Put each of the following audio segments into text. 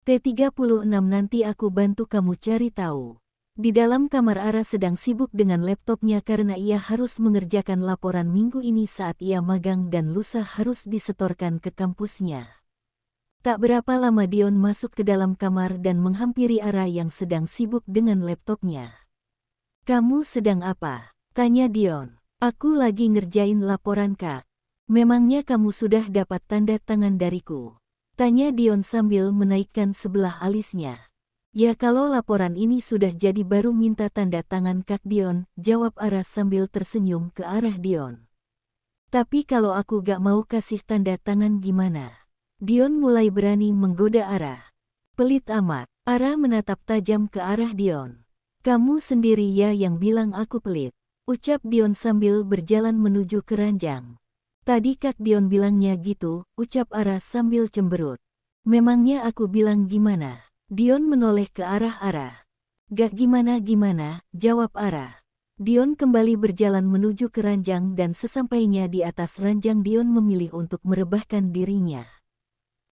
T36 nanti aku bantu kamu cari tahu. Di dalam kamar Ara sedang sibuk dengan laptopnya karena ia harus mengerjakan laporan minggu ini saat ia magang dan lusa harus disetorkan ke kampusnya. Tak berapa lama Dion masuk ke dalam kamar dan menghampiri Ara yang sedang sibuk dengan laptopnya. "Kamu sedang apa?" tanya Dion. "Aku lagi ngerjain laporan, Kak." "Memangnya kamu sudah dapat tanda tangan dariku?" tanya Dion sambil menaikkan sebelah alisnya. "Ya kalau laporan ini sudah jadi baru minta tanda tangan Kak Dion," jawab Ara sambil tersenyum ke arah Dion. "Tapi kalau aku gak mau kasih tanda tangan gimana?" Dion mulai berani menggoda Ara. "Pelit amat." Ara menatap tajam ke arah Dion. "Kamu sendiri ya yang bilang aku pelit," ucap Dion sambil berjalan menuju ke ranjang. "Tadi Kak Dion bilangnya gitu," ucap Ara sambil cemberut. "Memangnya aku bilang gimana?" Dion menoleh ke arah Ara. "Gak gimana-gimana," jawab Ara. Dion kembali berjalan menuju ke ranjang dan sesampainya di atas ranjang Dion memilih untuk merebahkan dirinya.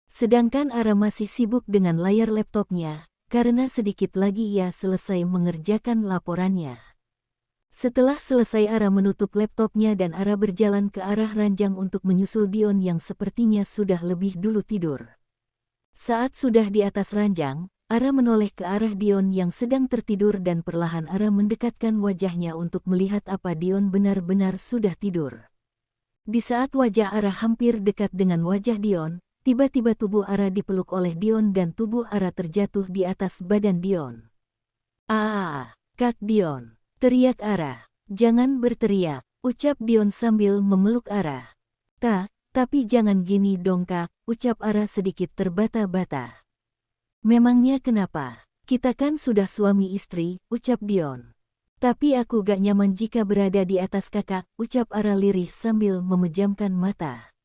Sedangkan Ara masih sibuk dengan layar laptopnya, karena sedikit lagi ia selesai mengerjakan laporannya. Setelah selesai Ara menutup laptopnya dan Ara berjalan ke arah ranjang untuk menyusul Dion yang sepertinya sudah lebih dulu tidur. Saat sudah di atas ranjang, Ara menoleh ke arah Dion yang sedang tertidur dan perlahan Ara mendekatkan wajahnya untuk melihat apa Dion benar-benar sudah tidur. Di saat wajah Ara hampir dekat dengan wajah Dion, tiba-tiba tubuh Ara dipeluk oleh Dion dan tubuh Ara terjatuh di atas badan Dion. "Ah, Kak Dion!" teriak Ara. "Jangan berteriak," ucap Dion sambil memeluk Ara. Tapi jangan gini dong Kak," ucap Ara sedikit terbata-bata. "Memangnya kenapa? Kita kan sudah suami istri," ucap Dion. "Tapi aku gak nyaman jika berada di atas Kakak," ucap Ara lirih sambil memejamkan mata.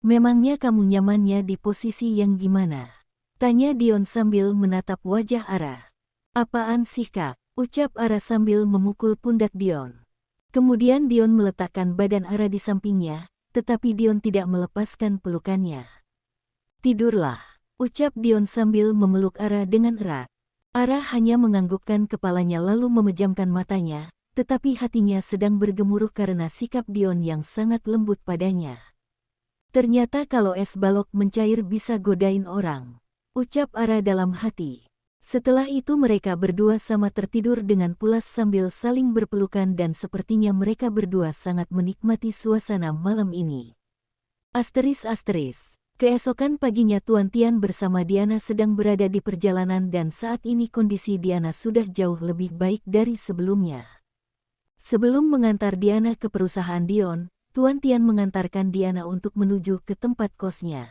"Memangnya kamu nyamannya di posisi yang gimana?" tanya Dion sambil menatap wajah Ara. "Apaan sih Kak?" ucap Ara sambil memukul pundak Dion. Kemudian Dion meletakkan badan Ara di sampingnya, tetapi Dion tidak melepaskan pelukannya. "Tidurlah," ucap Dion sambil memeluk Ara dengan erat. Ara hanya menganggukkan kepalanya lalu memejamkan matanya, tetapi hatinya sedang bergemuruh karena sikap Dion yang sangat lembut padanya. "Ternyata kalau es balok mencair bisa godain orang," ucap Ara dalam hati. Setelah itu mereka berdua sama tertidur dengan pulas sambil saling berpelukan dan sepertinya mereka berdua sangat menikmati suasana malam ini. Keesokan paginya Tuan Tian bersama Diana sedang berada di perjalanan dan saat ini kondisi Diana sudah jauh lebih baik dari sebelumnya. Sebelum mengantar Diana ke perusahaan Dion, Tuan Tian mengantarkan Diana untuk menuju ke tempat kosnya.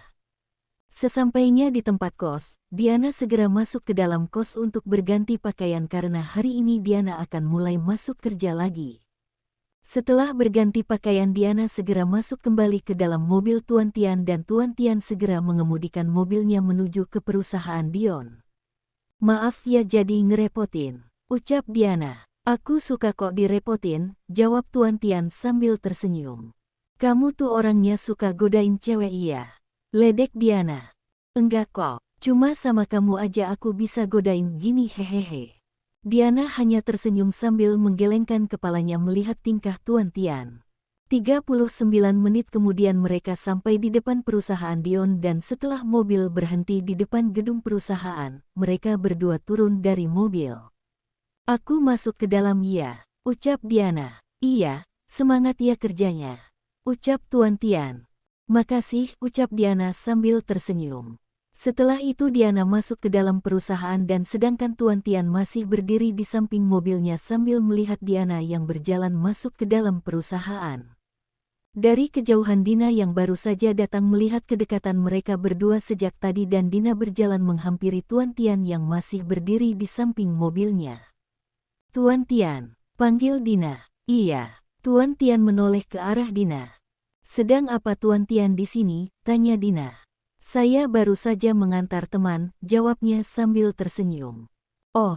Sesampainya di tempat kos, Diana segera masuk ke dalam kos untuk berganti pakaian karena hari ini Diana akan mulai masuk kerja lagi. Setelah berganti pakaian Diana segera masuk kembali ke dalam mobil Tuan Tian dan Tuan Tian segera mengemudikan mobilnya menuju ke perusahaan Dion. "Maaf ya jadi ngerepotin," ucap Diana. "Aku suka kok direpotin," jawab Tuan Tian sambil tersenyum. "Kamu tuh orangnya suka godain cewek iya?" ledek Diana. "Enggak kok, cuma sama kamu aja aku bisa godain gini hehehe." Diana hanya tersenyum sambil menggelengkan kepalanya melihat tingkah Tuan Tian. 39 menit kemudian mereka sampai di depan perusahaan Dion dan setelah mobil berhenti di depan gedung perusahaan, mereka berdua turun dari mobil. "Aku masuk ke dalam ya," ucap Diana. "Iya, semangat ya kerjanya," ucap Tuan Tian. "Makasih," ucap Diana sambil tersenyum. Setelah itu Diana masuk ke dalam perusahaan dan sedangkan Tuan Tian masih berdiri di samping mobilnya sambil melihat Diana yang berjalan masuk ke dalam perusahaan. Dari kejauhan Dina yang baru saja datang melihat kedekatan mereka berdua sejak tadi dan Dina berjalan menghampiri Tuan Tian yang masih berdiri di samping mobilnya. "Tuan Tian," panggil Dina. "Iya." Tuan Tian menoleh ke arah Dina. "Sedang apa Tuan Tian di sini?" tanya Dina. "Saya baru saja mengantar teman," jawabnya sambil tersenyum. "Oh,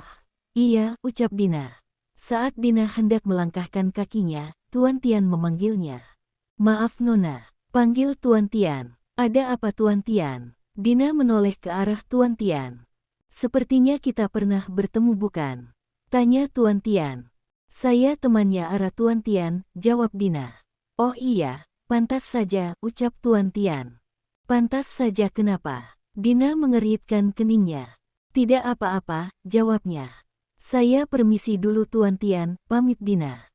iya," ucap Dina. Saat Dina hendak melangkahkan kakinya, Tuan Tian memanggilnya. "Maaf Nona," panggil Tuan Tian. "Ada apa Tuan Tian?" Dina menoleh ke arah Tuan Tian. Sepertinya kita pernah bertemu bukan? Tanya Tuan Tian. Saya temannya Ara Tuan Tian, jawab Dina. Oh iya, pantas saja, ucap Tuan Tian. Pantas saja kenapa? Dina mengeritkan keningnya. Tidak apa-apa, jawabnya. Saya permisi dulu Tuan Tian, pamit Dina.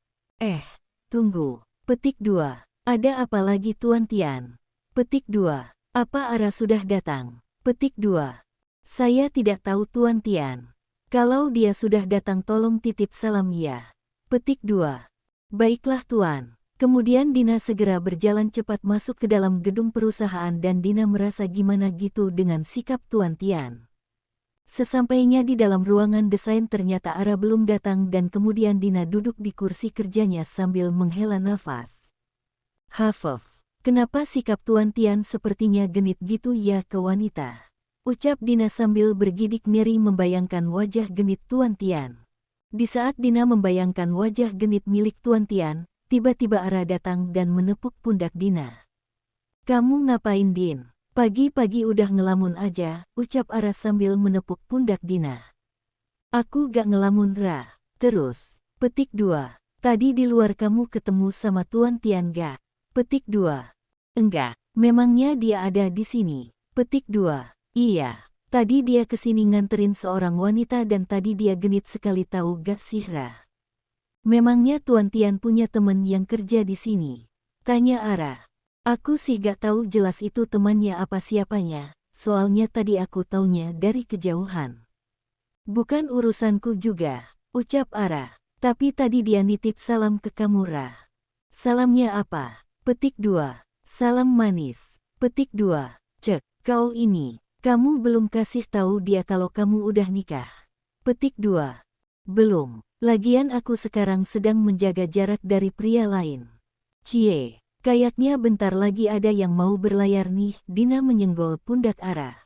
Tunggu. Petik 2. Ada apa lagi Tuan Tian? Petik 2. Apa Ara sudah datang? Petik 2. Saya tidak tahu Tuan Tian. Kalau dia sudah datang tolong titip salam ya. Petik 2. Baiklah Tuan. Kemudian Dina segera berjalan cepat masuk ke dalam gedung perusahaan dan Dina merasa gimana gitu dengan sikap Tuan Tian. Sesampainya di dalam ruangan desain ternyata Ara belum datang dan kemudian Dina duduk di kursi kerjanya sambil menghela nafas. Hafaf, kenapa sikap Tuan Tian sepertinya genit gitu ya ke wanita? Ucap Dina sambil bergidik ngeri membayangkan wajah genit Tuan Tian. Di saat Dina membayangkan wajah genit milik Tuan Tian, tiba-tiba Ara datang dan menepuk pundak Dina. Kamu ngapain Din? Pagi-pagi udah ngelamun aja, ucap Ara sambil menepuk pundak Dina. Aku gak ngelamun Ra. Terus, petik 2. Tadi di luar kamu ketemu sama Tuan Tian gak? Petik 2. Enggak, memangnya dia ada di sini. Petik 2. Iya, tadi dia kesini nganterin seorang wanita dan tadi dia genit sekali tahu gak sih Ra? Memangnya Tuan Tian punya temen yang kerja di sini? Tanya Ara. Aku sih gak tahu jelas itu temannya apa siapanya, soalnya tadi aku taunya dari kejauhan. Bukan urusanku juga, ucap Ara. Tapi tadi dia nitip salam ke kamu Ra. Salamnya apa? Petik 2. Salam manis. Petik 2. Cek, kau ini. Kamu belum kasih tahu dia kalau kamu udah nikah. Petik 2. Belum. Lagian aku sekarang sedang menjaga jarak dari pria lain. Cie, kayaknya bentar lagi ada yang mau berlayar nih. Dina menyenggol pundak Ara.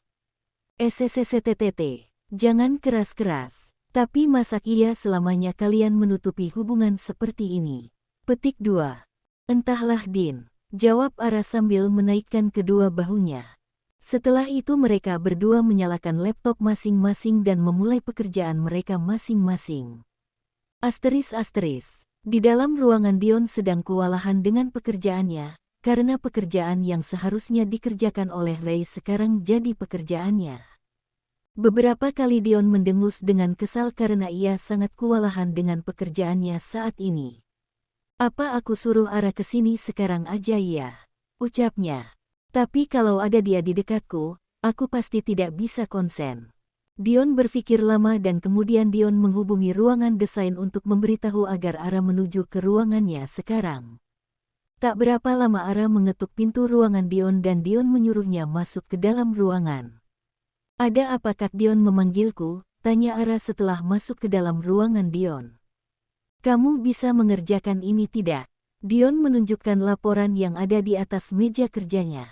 SSSTTT. Jangan keras-keras. Tapi masak iya selamanya kalian menutupi hubungan seperti ini. Petik 2. Entahlah Din. Jawab Ara sambil menaikkan kedua bahunya. Setelah itu mereka berdua menyalakan laptop masing-masing dan memulai pekerjaan mereka masing-masing. Asteris. Di dalam ruangan Dion sedang kewalahan dengan pekerjaannya, karena pekerjaan yang seharusnya dikerjakan oleh Ray sekarang jadi pekerjaannya. Beberapa kali Dion mendengus dengan kesal karena ia sangat kewalahan dengan pekerjaannya saat ini. Apa aku suruh Ara ke sini sekarang aja ya? Ucapnya. Tapi kalau ada dia di dekatku, aku pasti tidak bisa konsen. Dion berpikir lama dan kemudian Dion menghubungi ruangan desain untuk memberitahu agar Ara menuju ke ruangannya sekarang. Tak berapa lama Ara mengetuk pintu ruangan Dion dan Dion menyuruhnya masuk ke dalam ruangan. Ada apa Kak Dion memanggilku? Tanya Ara setelah masuk ke dalam ruangan Dion. Kamu bisa mengerjakan ini tidak? Dion menunjukkan laporan yang ada di atas meja kerjanya.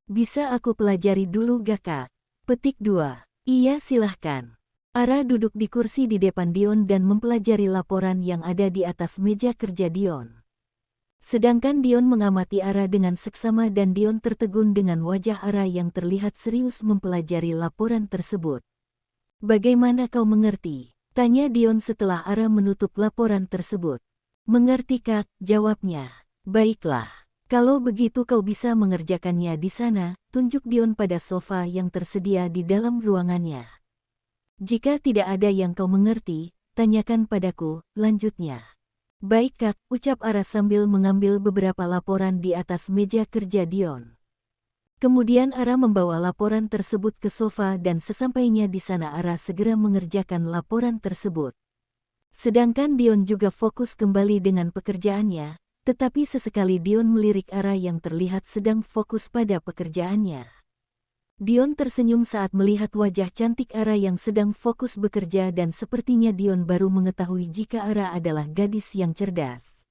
Bisa aku pelajari dulu gak Kak? Petik 2. Iya silahkan. Ara duduk di kursi di depan Dion dan mempelajari laporan yang ada di atas meja kerja Dion. Sedangkan Dion mengamati Ara dengan seksama dan Dion tertegun dengan wajah Ara yang terlihat serius mempelajari laporan tersebut. Bagaimana kau mengerti? Tanya Dion setelah Ara menutup laporan tersebut. Mengerti Kak, jawabnya. Baiklah. Kalau begitu kau bisa mengerjakannya di sana, tunjuk Dion pada sofa yang tersedia di dalam ruangannya. Jika tidak ada yang kau mengerti, tanyakan padaku, lanjutnya. Baik Kak, ucap Ara sambil mengambil beberapa laporan di atas meja kerja Dion. Kemudian Ara membawa laporan tersebut ke sofa dan sesampainya di sana Ara segera mengerjakan laporan tersebut. Sedangkan Dion juga fokus kembali dengan pekerjaannya. Tetapi sesekali Dion melirik Ara yang terlihat sedang fokus pada pekerjaannya. Dion tersenyum saat melihat wajah cantik Ara yang sedang fokus bekerja dan sepertinya Dion baru mengetahui jika Ara adalah gadis yang cerdas.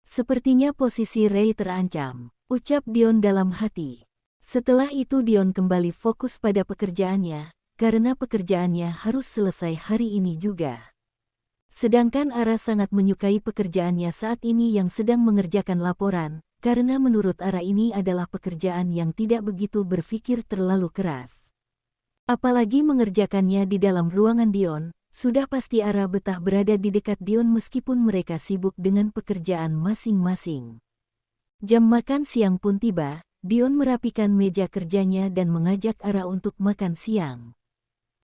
Sepertinya posisi Ray terancam, ucap Dion dalam hati. Setelah itu Dion kembali fokus pada pekerjaannya, karena pekerjaannya harus selesai hari ini juga. Sedangkan Ara sangat menyukai pekerjaannya saat ini yang sedang mengerjakan laporan, karena menurut Ara ini adalah pekerjaan yang tidak begitu berpikir terlalu keras. Apalagi mengerjakannya di dalam ruangan Dion, sudah pasti Ara betah berada di dekat Dion meskipun mereka sibuk dengan pekerjaan masing-masing. Jam makan siang pun tiba, Dion merapikan meja kerjanya dan mengajak Ara untuk makan siang.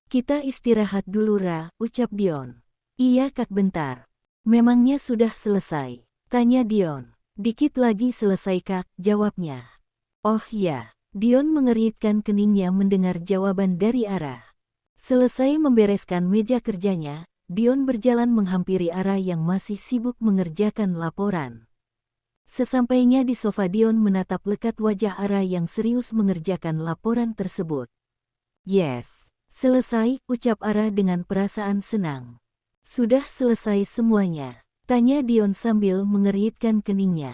"Kita istirahat dulu, Ra," ucap Dion. "Iya Kak, bentar. Memangnya sudah selesai?" tanya Dion. "Dikit lagi selesai Kak," jawabnya. "Oh ya." Dion mengeritkan keningnya mendengar jawaban dari Ara. Selesai membereskan meja kerjanya, Dion berjalan menghampiri Ara yang masih sibuk mengerjakan laporan. Sesampainya di sofa, Dion menatap lekat wajah Ara yang serius mengerjakan laporan tersebut. "Yes, selesai," ucap Ara dengan perasaan senang. "Sudah selesai semuanya?" tanya Dion sambil mengeritkan keningnya.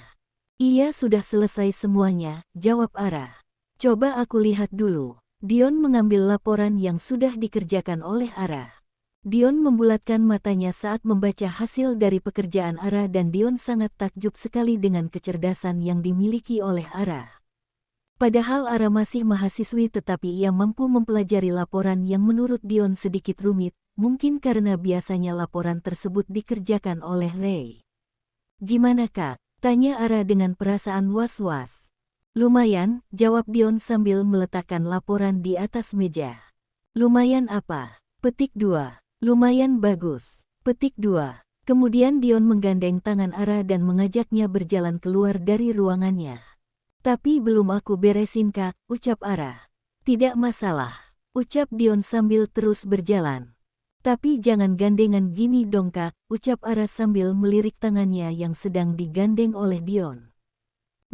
"Iya, sudah selesai semuanya," jawab Ara. "Coba aku lihat dulu." Dion mengambil laporan yang sudah dikerjakan oleh Ara. Dion membulatkan matanya saat membaca hasil dari pekerjaan Ara dan Dion sangat takjub sekali dengan kecerdasan yang dimiliki oleh Ara. Padahal Ara masih mahasiswi tetapi ia mampu mempelajari laporan yang menurut Dion sedikit rumit, mungkin karena biasanya laporan tersebut dikerjakan oleh Ray. "Gimana Kak?" tanya Ara dengan perasaan was-was. "Lumayan," jawab Dion sambil meletakkan laporan di atas meja. "Lumayan apa?" Petik 2. "Lumayan bagus." Petik 2. Kemudian Dion menggandeng tangan Ara dan mengajaknya berjalan keluar dari ruangannya. "Tapi belum aku beresin Kak," ucap Ara. "Tidak masalah," ucap Dion sambil terus berjalan. "Tapi jangan gandengan gini dong Kak," ucap Ara sambil melirik tangannya yang sedang digandeng oleh Dion.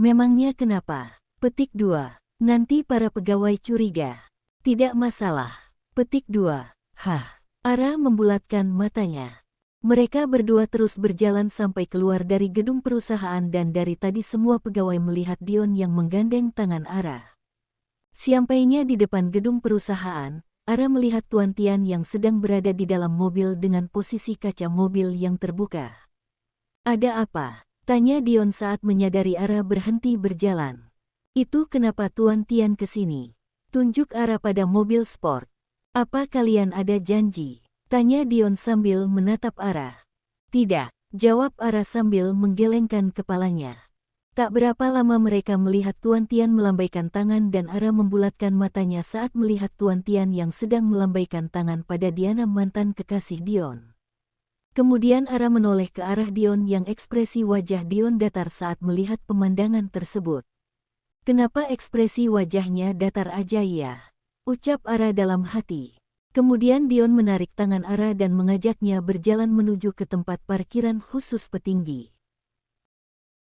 "Memangnya kenapa?" Petik 2. "Nanti para pegawai curiga." "Tidak masalah." Petik 2. "Hah?" Ara membulatkan matanya. Mereka berdua terus berjalan sampai keluar dari gedung perusahaan dan dari tadi semua pegawai melihat Dion yang menggandeng tangan Ara. Sampainya di depan gedung perusahaan, Ara melihat Tuan Tian yang sedang berada di dalam mobil dengan posisi kaca mobil yang terbuka. "Ada apa?" tanya Dion saat menyadari Ara berhenti berjalan. "Itu kenapa Tuan Tian kesini?" tunjuk Ara pada mobil sport. "Apa kalian ada janji?" tanya Dion sambil menatap Ara. "Tidak," jawab Ara sambil menggelengkan kepalanya. Tak berapa lama mereka melihat Tuan Tian melambaikan tangan dan Ara membulatkan matanya saat melihat Tuan Tian yang sedang melambaikan tangan pada Diana, mantan kekasih Dion. Kemudian Ara menoleh ke arah Dion yang ekspresi wajah Dion datar saat melihat pemandangan tersebut. "Kenapa ekspresi wajahnya datar aja ya?" ucap Ara dalam hati. Kemudian Dion menarik tangan Ara dan mengajaknya berjalan menuju ke tempat parkiran khusus petinggi.